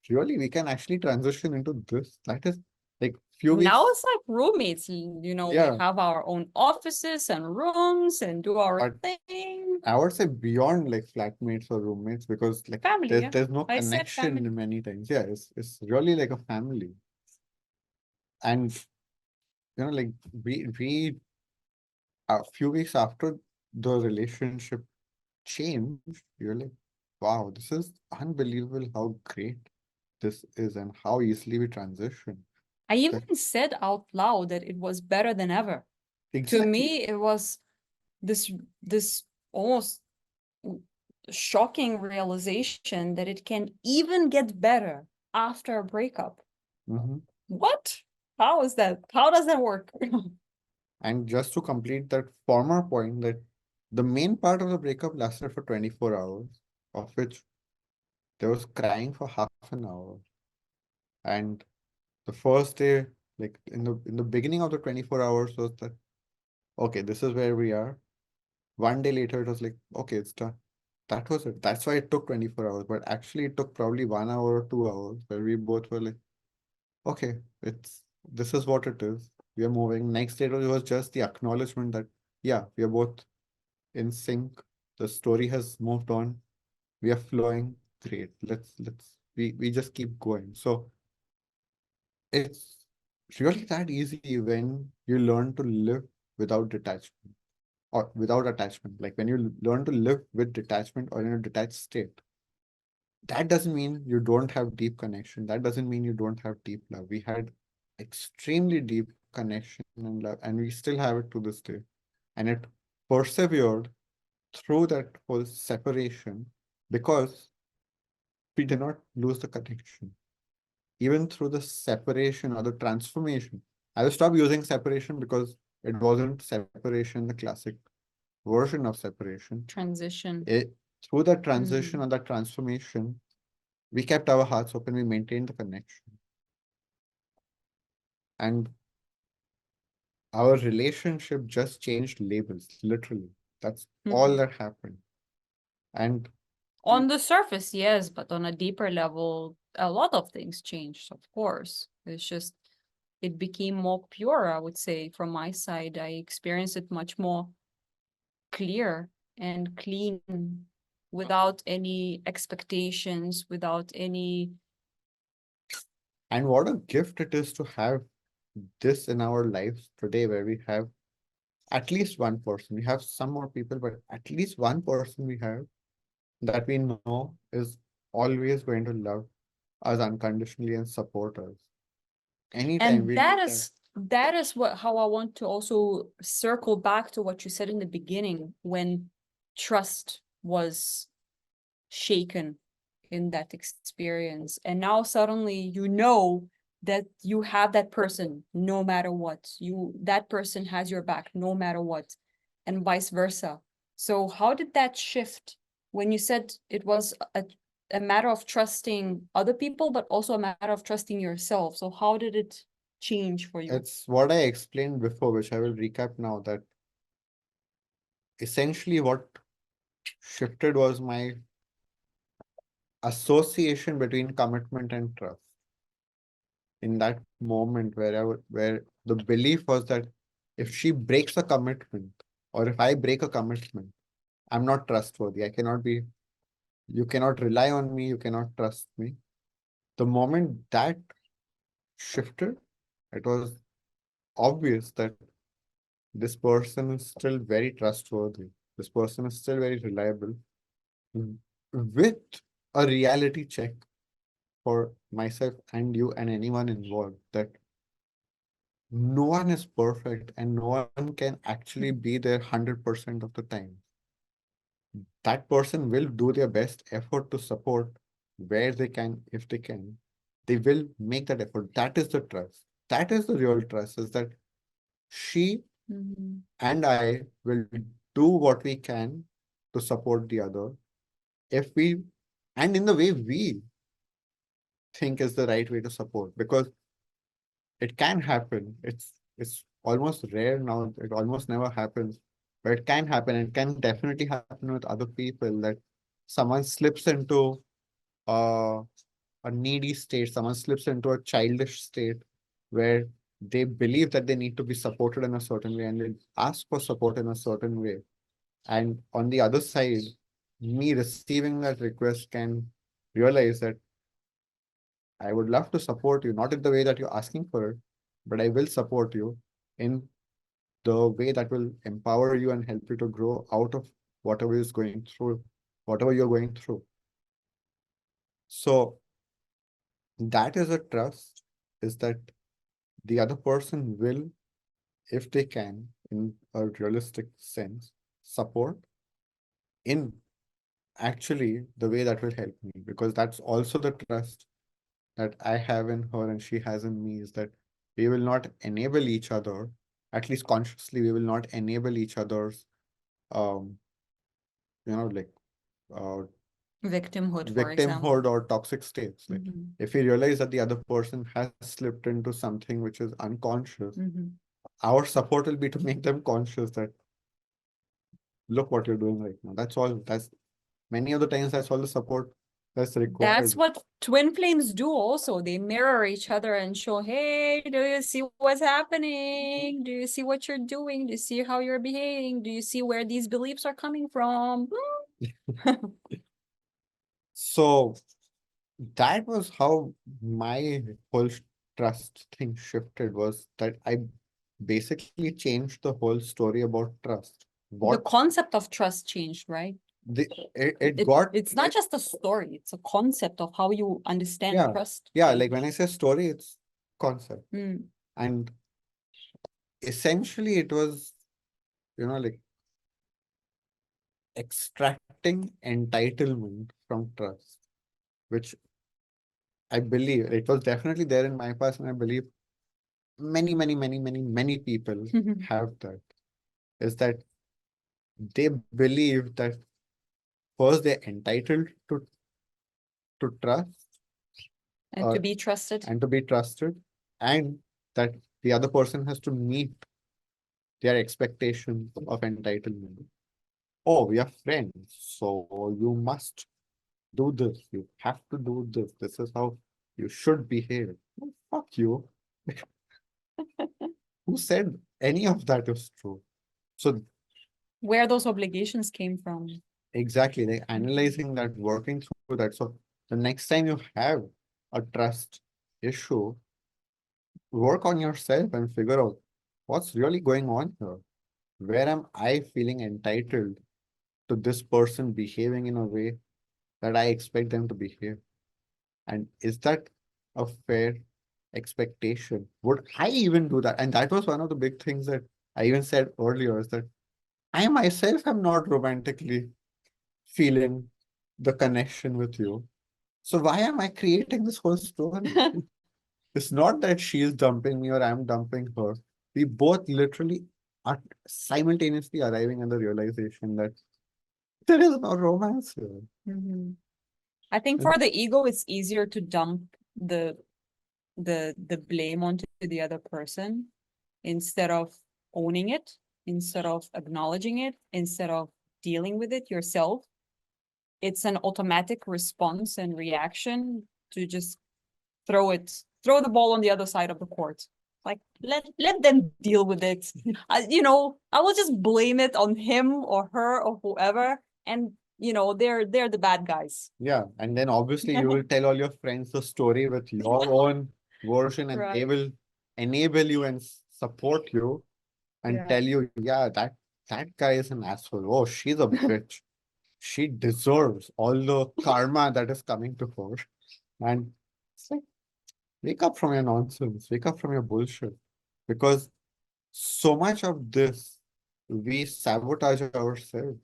really, we can actually transition into this. That is like few Now weeks. it's like roommates, we Yeah, have our own offices and rooms and do our but thing. I would say beyond like flatmates or roommates, because like Family, yeah. there's no I said family. connection many times. Yeah, it's really like a family. And like we a few weeks after the relationship changed, you're like, wow, this is unbelievable how great this is and how easily we transition. I That even said out loud that it was better than ever. To exactly. me, it was this almost shocking realization that it can even get better after a breakup. Mhm. What? How is that? How does that work? And just to complete that former point, that the main part of the breakup lasted for 24 hours, of which there was crying for half an hour. And the first day, like in the beginning of the 24 hours was that, okay, this is where we are. One day later, it was like, okay, it's done. That was it. That's why it took 24 hours. But actually, it took probably 1 hour or 2 hours where we both were like, okay, this is what it is. We are moving. Next day, it was just the acknowledgement that, yeah, we are both in sync. The story has moved on. We are flowing. Great. We just keep going. So it's really that easy when you learn to live without detachment or without attachment. Like when you learn to live with detachment or in a detached state, that doesn't mean you don't have deep connection. That doesn't mean you don't have deep love. We had extremely deep connection and love, and we still have it to this day. And it persevered through that whole separation because we did not lose the connection. Even through the separation or the transformation. I will stop using separation because it wasn't separation, the classic version of separation. Transition. Through that transition Mm. or that transformation, we kept our hearts open, we maintained the connection. And our relationship just changed labels, literally. That's all Mhm. that happened. And On the surface, yes, but on a deeper level, a lot of things changed, of course. It's just, it became more pure, I would say, from my side. I experienced it much more clear and clean without any expectations, without any. and what a gift it is to have this in our lives today, where we have at least one person. We have some more people, but at least one person we have that we know is always going to love us unconditionally and support us. Anytime And we that is what how I want to also circle back to what you said in the beginning, when trust was shaken in that experience. And now suddenly you know that you have that person no matter what. That person has your back no matter what, and vice versa. So how did that shift when you said it was a matter of trusting other people, but also a matter of trusting yourself? So how did it change for you? it's what I explained before, which I will recap now, that essentially what shifted was my association between commitment and trust. In that moment where the belief was that if she breaks a commitment or if I break a commitment, I'm not trustworthy. I cannot be, you cannot rely on me, you cannot trust me. The moment that shifted, it was obvious that this person is still very trustworthy. This person is still very reliable with a reality check for myself and you and anyone involved that no one is perfect and no one can actually be there 100% of the time. That person will do their best effort to support where they can, if they can. They will make that effort. That is the trust. That is the real trust, is that she and I will do what we can to support the other. If we, and in the way we think is the right way to support, because it can happen. It's almost rare now. It almost never happens, but it can happen. It can definitely happen with other people that someone slips into uh, a needy state, someone slips into a childish state where they believe that they need to be supported in a certain way and they ask for support in a certain way. And on the other side, me receiving that request can realize that I would love to support you, not in the way that you're asking for it, but I will support you in the way that will empower you and help you to grow out of whatever is going through, whatever you're going through. So that is a trust, is that the other person will, if they can, in a realistic sense, support in actually the way that will help me. Because that's also the trust that I have in her and she has in me, is that we will not enable each other, at least consciously, we will not enable each other's, um, like uh, Victimhood, for example. victimhood or toxic states. Like if we realize that the other person has slipped into something which is unconscious, our support will be to make them conscious that look what you're doing right now. That's all. That's many of the times that's all the support that's That's required. what twin flames do also. They mirror each other and show, hey, do you see what's happening? Do you see what you're doing? Do you see how you're behaving? Do you see where these beliefs are coming from? So that was how my whole trust thing shifted, was that I basically changed the whole story about trust. The What concept of trust changed, right? the it got It's not just a story, it's a concept of how you understand trust. yeah, like when I say story, it's concept. And essentially it was, like extracting entitlement from trust, which I believe it was definitely there in my past, and I believe many people have that. Is that they believe that first they're entitled to trust And to be trusted. and to be trusted, and that the other person has to meet their expectation of entitlement. Oh, we are friends, so you must do this. You have to do this. This is how you should behave. Oh, fuck you. Who said any of that is true? So Where those obligations came from. exactly, like analyzing that, working through that. So the next time you have a trust issue, work on yourself and figure out what's really going on here. Where am I feeling entitled to this person behaving in a way that I expect them to behave? And is that a fair expectation? Would I even do that? And that was one of the big things that I even said earlier, is that I myself am not romantically feeling the connection with you. So why am I creating this whole story? It's not that she is dumping me or I'm dumping her. We both literally are simultaneously arriving at the realization that there is no romance here. I think for the ego, it's easier to dump the blame onto the other person instead of owning it, instead of acknowledging it, instead of dealing with it yourself. it's an automatic response and reaction to just throw the ball on the other side of the court. Like, let them deal with it. I will just blame it on him or her or whoever, and they're the bad guys. Yeah, and then obviously you will tell all your friends the story with your own version, and they Right. will enable you and support you and Yeah. tell you, yeah, that guy is an asshole. Oh, she's a bitch. She deserves all the karma that is coming to her. And it's like, wake up from your nonsense, wake up from your bullshit. Because so much of this, we sabotage ourselves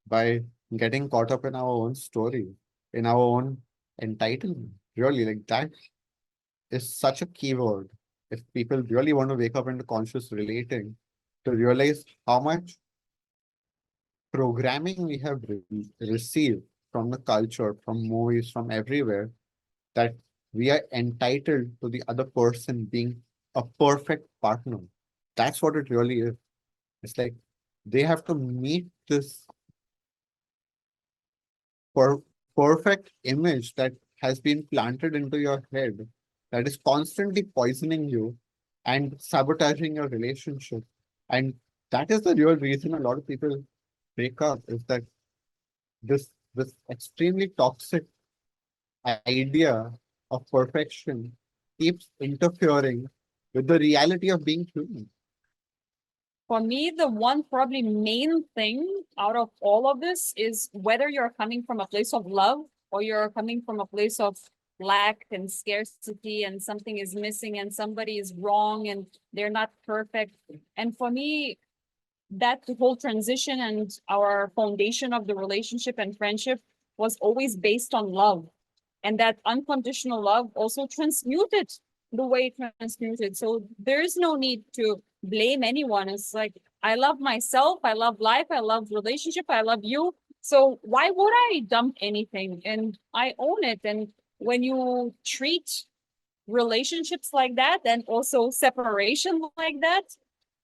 by getting caught up in our own story, in our own entitlement. Really, like that is such a keyword. If people really want to wake up into conscious relating, to realize how much programming we have received from the culture, from movies, from everywhere, that we are entitled to the other person being a perfect partner. That's what it really is. It's like they have to meet this per perfect image that has been planted into your head that is constantly poisoning you and sabotaging your relationship. And that is the real reason a lot of people break up, is that this extremely toxic idea of perfection keeps interfering with the reality of being human. For me, the one probably main thing out of all of this is whether you're coming from a place of love or you're coming from a place of lack and scarcity and something is missing and somebody is wrong and they're not perfect. And for me, that whole transition and our foundation of the relationship and friendship was always based on love. And that unconditional love also transmuted the way it transmuted. So there is no need to blame anyone. It's like, I love myself, I love life, I love relationship, I love you. So why would I dump anything? And I own it. And when you treat relationships like that and also separation like that,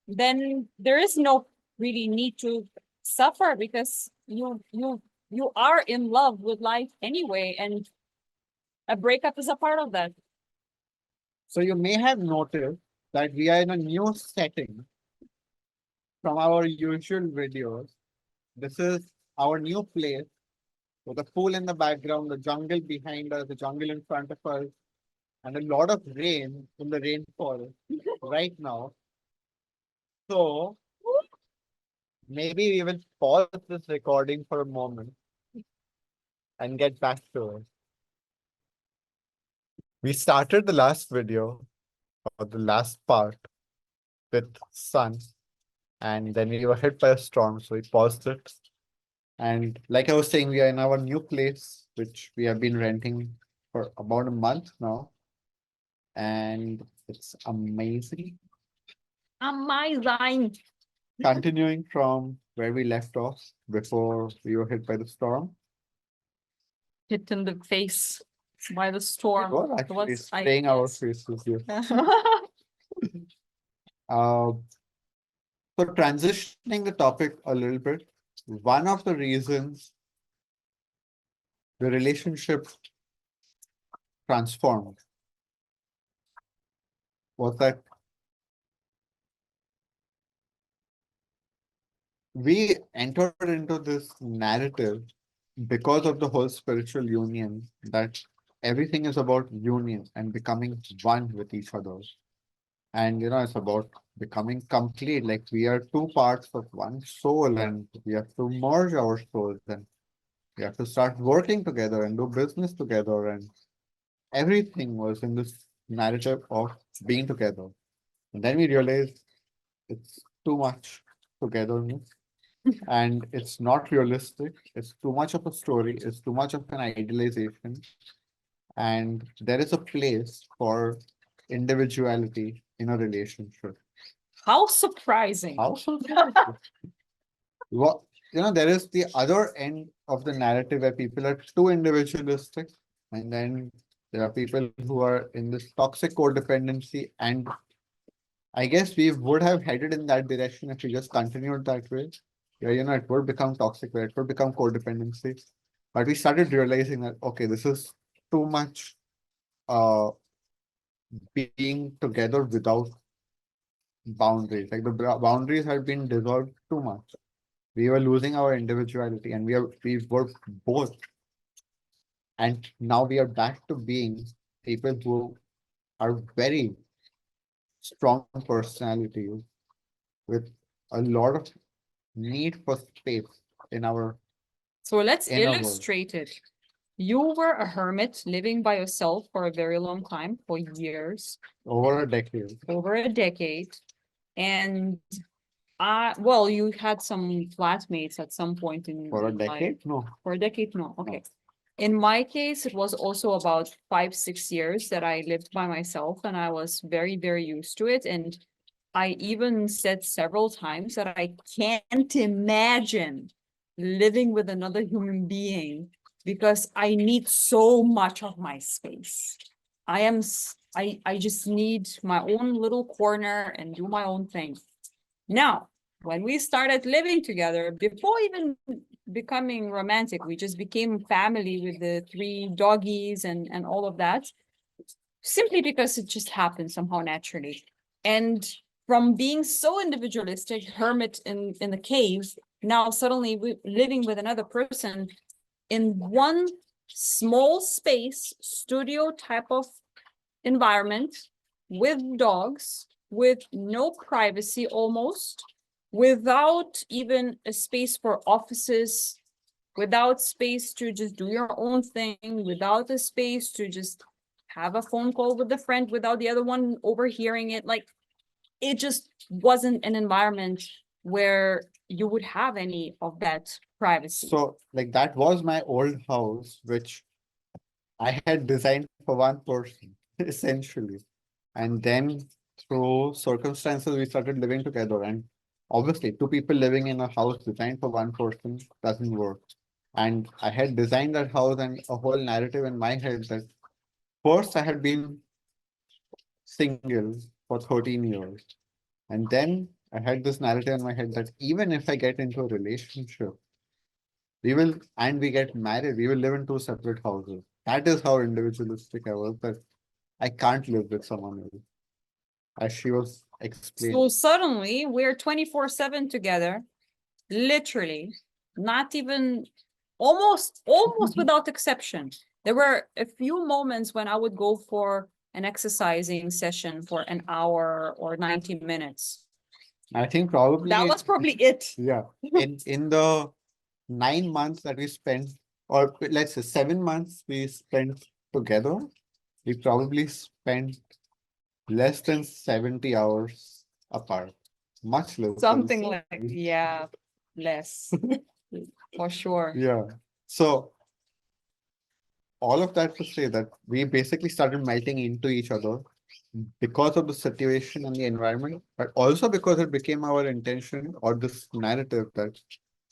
then there is no really need to suffer because you are in love with life anyway, and a breakup is a part of that. So you may have noticed that we are in a new setting from our usual videos. This is our new place with a pool in the background, the jungle behind us, the jungle in front of us, and a lot of rain in the rainfall right now. So maybe we will pause this recording for a moment and get back to it. We started the last video or the last part with sun, and then we were hit by a storm, so we paused it. And like I was saying, we are in our new place, which we have been renting for about a month now. And it's amazing. Amazing. Continuing from where we left off before we were hit by the storm. Hit in the face by the storm. We're actually What's spraying our yes. faces here. Uh, so transitioning the topic a little bit, one of the reasons the relationship transformed was that we entered into this narrative because of the whole spiritual union, that everything is about union and becoming one with each other. And it's about becoming complete. Like we are two parts of one soul, and we have to merge our souls, and we have to start working together and do business together. And everything was in this narrative of being together. And then we realized it's too much togetherness and it's not realistic. It's too much of a story. It's too much of an idealization. And there is a place for individuality in a relationship. How surprising. How so? What there is the other end of the narrative where people are too individualistic, and then there are people who are in this toxic codependency. And I guess we would have headed in that direction if we just continued that way. Yeah, it would become toxic, where it would become codependency. But we started realizing that, okay, this is too much uh being together without boundaries. Like the boundaries had been dissolved too much. We were losing our individuality, and we were both, and now we are back to being people who are very strong personalities with a lot of need for space in our So let's inner world. illustrate it. You were a hermit living by yourself for a very long time, for years, Over a decade. over a decade. And well, you had some flatmates at some point in For a life. decade? No. For a decade, no. Okay. In my case, it was also about 5, 6 years that I lived by myself, and I was very, very used to it. And I even said several times that I can't imagine living with another human being because I need so much of my space. I just need my own little corner and do my own thing. Now, when we started living together, before even becoming romantic, we just became family with the 3 doggies and all of that, simply because it just happened somehow naturally. And from being so individualistic, hermit in the cave, now suddenly we living with another person in one small space, studio type of environment with dogs, with no privacy almost, without even a space for offices, without space to just do your own thing, without a space to just have a phone call with a friend without the other one overhearing it. Like, it just wasn't an environment where you would have any of that privacy. So, like, that was my old house, which I had designed for one person, essentially. And then through circumstances, we started living together. And obviously, two people living in a house designed for one person doesn't work. And I had designed that house and a whole narrative in my head that first I had been single for 13 years. And then I had this narrative in my head that even if I get into a relationship, we get married, we will live in two separate houses. That is how individualistic I was, that I can't live with someone else, as she was explaining. So suddenly we're 24/7 together, literally, not even almost without exception. There were a few moments when I would go for an exercising session for an hour or 90 minutes. I think probably That was probably it. yeah. In the 9 months that we spent, or let's say 7 months we spent together, we probably spent less than 70 hours apart. Much less. Something like, yeah, less, for sure. Yeah. So all of that to say that we basically started melting into each other because of the situation and the environment, but also because it became our intention or this narrative that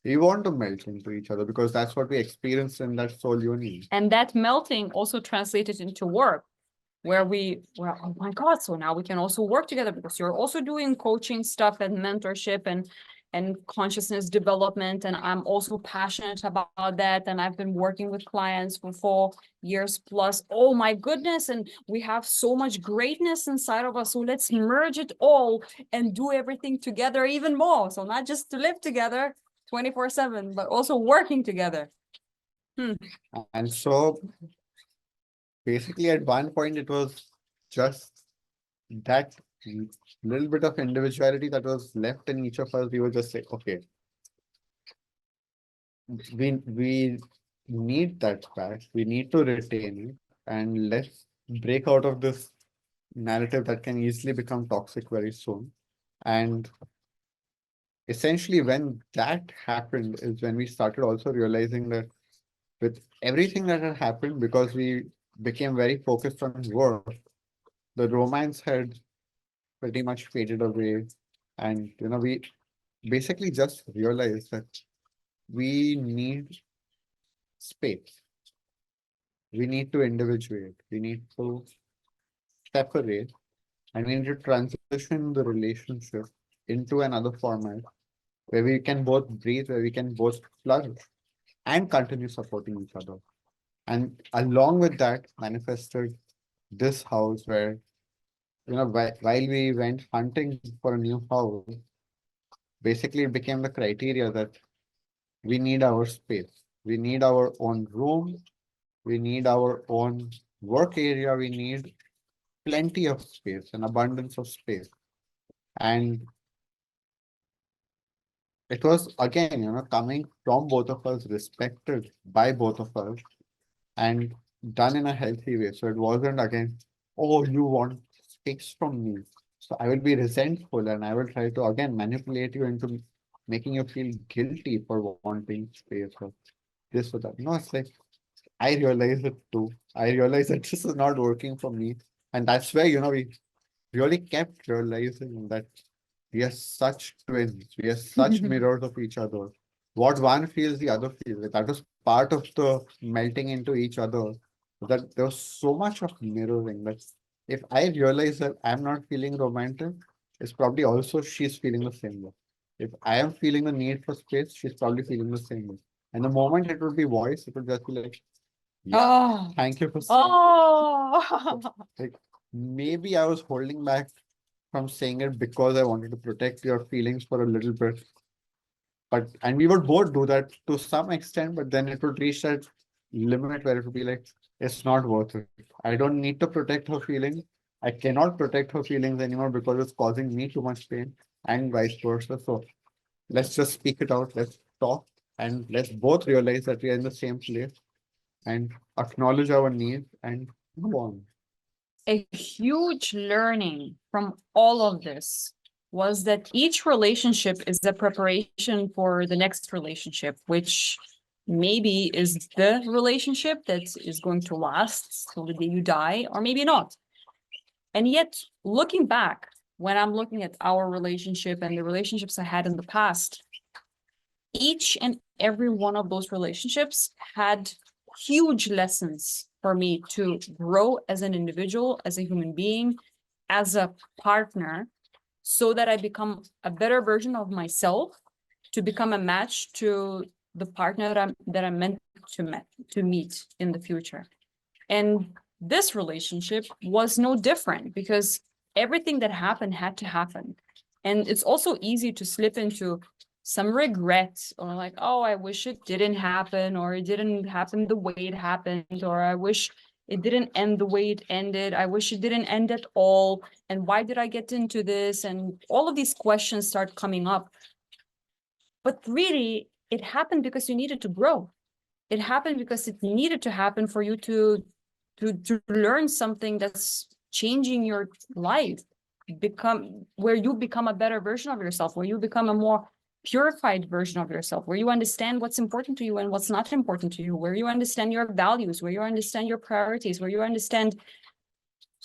we want to melt into each other because that's what we experienced in that soul union. And that melting also translated into work, where oh my God, so now we can also work together because you're also doing coaching stuff and mentorship and consciousness development. And I'm also passionate about that. And I've been working with clients for 4 years plus. Oh my goodness. And we have so much greatness inside of us. So let's merge it all and do everything together even more. So not just to live together 24/7, but also working together. And so basically at one point it was just that little bit of individuality that was left in each of us. We would just say, okay, we need that back. We need to retain it, and let's break out of this narrative that can easily become toxic very soon. And essentially, when that happened, is when we started also realizing that with everything that had happened, because we became very focused on work, the romance had pretty much faded away. And we basically just realized that we need space. We need to individuate. We need to separate, and we need to transition the relationship into another format where we can both breathe, where we can both flourish. and continue supporting each other. And along with that, manifested this house where, while we went hunting for a new house, basically it became the criteria that we need our space. We need our own room. We need our own work area. We need plenty of space, an abundance of space. And it was again, coming from both of us, respected by both of us, and done in a healthy way. So it wasn't again, oh, you want space from me. So I will be resentful and I will try to again manipulate you into making you feel guilty for wanting space or this or that. No, it's like I realize it too. I realize that this is not working for me. And that's where, we really kept realizing that we are such twins. We are such mirrors of each other. What one feels, the other feels. Like, that was part of the melting into each other. That there was so much of mirroring that if I realize that I'm not feeling romantic, it's probably also she's feeling the same way. If I am feeling the need for space, she's probably feeling the same way. And the moment it would be voice, it would just be like, yeah, Oh, thank you for saying. oh, Like maybe I was holding back from saying it because I wanted to protect your feelings for a little bit. But and we would both do that to some extent, but then it would reach that limit where it would be like, it's not worth it. I don't need to protect her feelings. I cannot protect her feelings anymore because it's causing me too much pain and vice versa. So let's just speak it out. Let's talk and let's both realize that we are in the same place and acknowledge our needs and move on. a huge learning from all of this was that each relationship is a preparation for the next relationship, which maybe is the relationship that is going to last till the day you die, or maybe not. And yet, looking back, when I'm looking at our relationship and the relationships I had in the past, each and every one of those relationships had huge lessons for me to grow as an individual, as a human being, as a partner, so that I become a better version of myself, to become a match to the partner that I'm meant to meet in the future. And this relationship was no different because everything that happened had to happen. And it's also easy to slip into some regret or like, oh, I wish it didn't happen, or it didn't happen the way it happened, or I wish it didn't end the way it ended. I wish it didn't end at all. And why did I get into this? And all of these questions start coming up. But really, it happened because you needed to grow. It happened because it needed to happen for you to learn something that's changing your life, where you become a better version of yourself, where you become a more purified version of yourself, where you understand what's important to you and what's not important to you, where you understand your values, where you understand your priorities, where you understand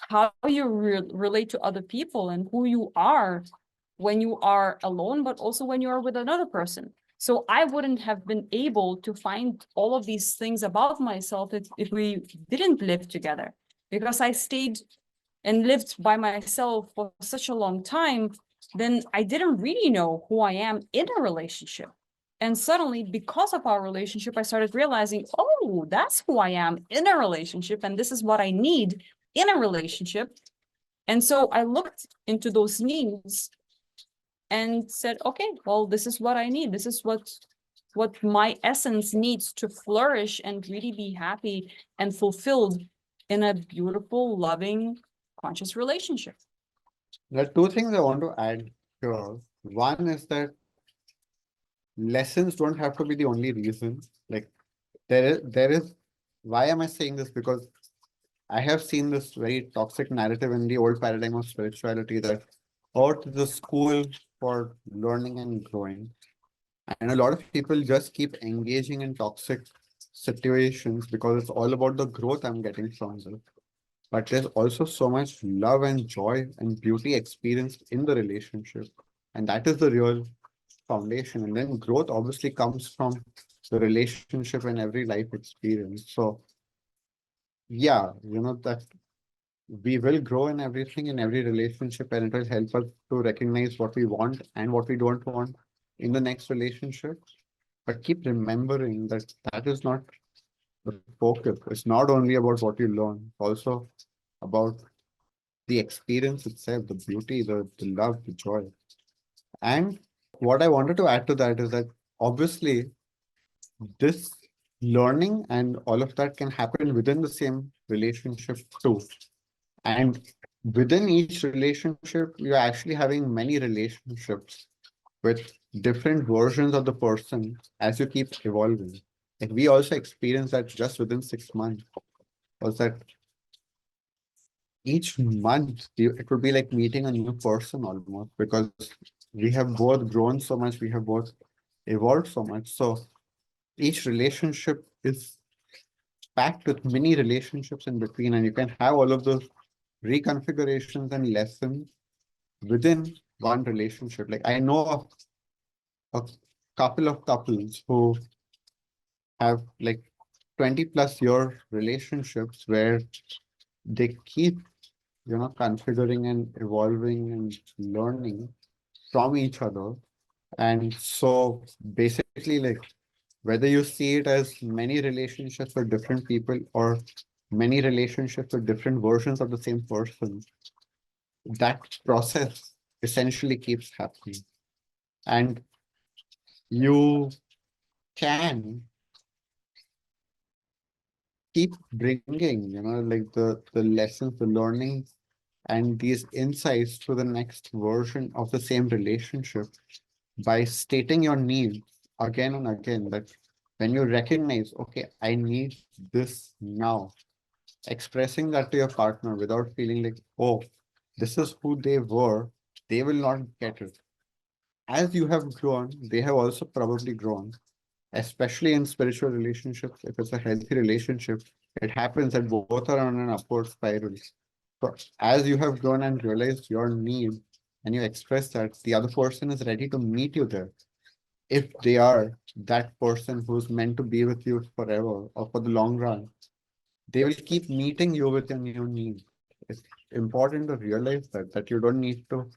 how you relate to other people and who you are when you are alone, but also when you are with another person. So I wouldn't have been able to find all of these things about myself if we didn't live together, because I stayed and lived by myself for such a long time. Then I didn't really know who I am in a relationship. And suddenly, because of our relationship, I started realizing, oh, that's who I am in a relationship, and this is what I need in a relationship. And so I looked into those needs and said, okay, well, this is what I need. This is what my essence needs to flourish and really be happy and fulfilled in a beautiful, loving, conscious relationship. There are two things I want to add here. One is that lessons don't have to be the only reason. Like there is why am I saying this? Because I have seen this very toxic narrative in the old paradigm of spirituality that Earth is a school for learning and growing. And a lot of people just keep engaging in toxic situations because it's all about the growth I'm getting from this. But there's also so much love and joy and beauty experienced in the relationship. And that is the real foundation. And then growth obviously comes from the relationship and every life experience. So yeah, that we will grow in everything in every relationship, and it will help us to recognize what we want and what we don't want in the next relationship. But keep remembering that that is not the focus. It's not only about what you learn, it's also about the experience itself, the beauty, the love, the joy. And what I wanted to add to that is that obviously this learning and all of that can happen within the same relationship too. And within each relationship, you're actually having many relationships with different versions of the person as you keep evolving. Like we also experienced that just within 6 months, was that each month it would be like meeting a new person almost, because we have both grown so much, we have both evolved so much. So each relationship is packed with many relationships in between, and you can have all of those reconfigurations and lessons within one relationship. Like I know of a couple of couples who have like 20 plus year relationships where they keep, configuring and evolving and learning from each other. And so basically, like whether you see it as many relationships with different people or many relationships with different versions of the same person, that process essentially keeps happening. And you can keep bringing, like the lessons, the learnings, and these insights to the next version of the same relationship by stating your needs again and again. That when you recognize, okay, I need this now, expressing that to your partner without feeling like, oh, this is who they were, they will not get it. As you have grown, they have also probably grown, especially in spiritual relationships. If it's a healthy relationship, it happens that both are on an upward spiral. So as you have grown and realized your need and you express that, the other person is ready to meet you there. If they are that person who's meant to be with you forever or for the long run, they will keep meeting you with your new needs. It's important to realize that you don't need to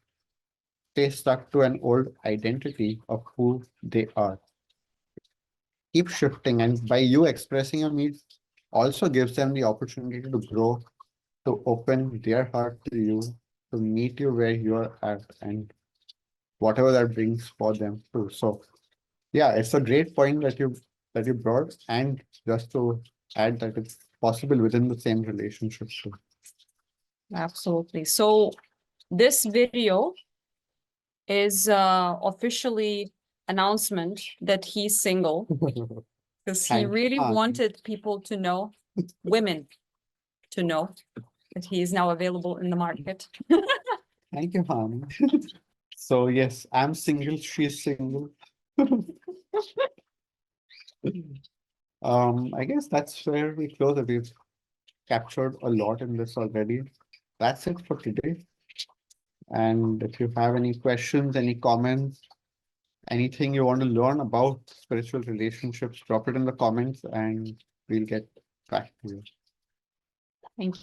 stay stuck to an old identity of who they are. Keep shifting, and by you expressing your needs also gives them the opportunity to grow, to open their heart to you, to meet you where you are at, and whatever that brings for them too. So yeah, it's a great point that you brought, and just to add that it's possible within the same relationship too. Absolutely. So this video is officially announcement that he's single, because he Thank you, really honey. wanted people to know, women to know, that he is now available in the market. Thank you, honey. So yes, I'm single, she's single. I guess that's where we close it. We've captured a lot in this already. That's it for today. And if you have any questions, any comments, anything you want to learn about spiritual relationships, drop it in the comments and we'll get back to you. Thank you.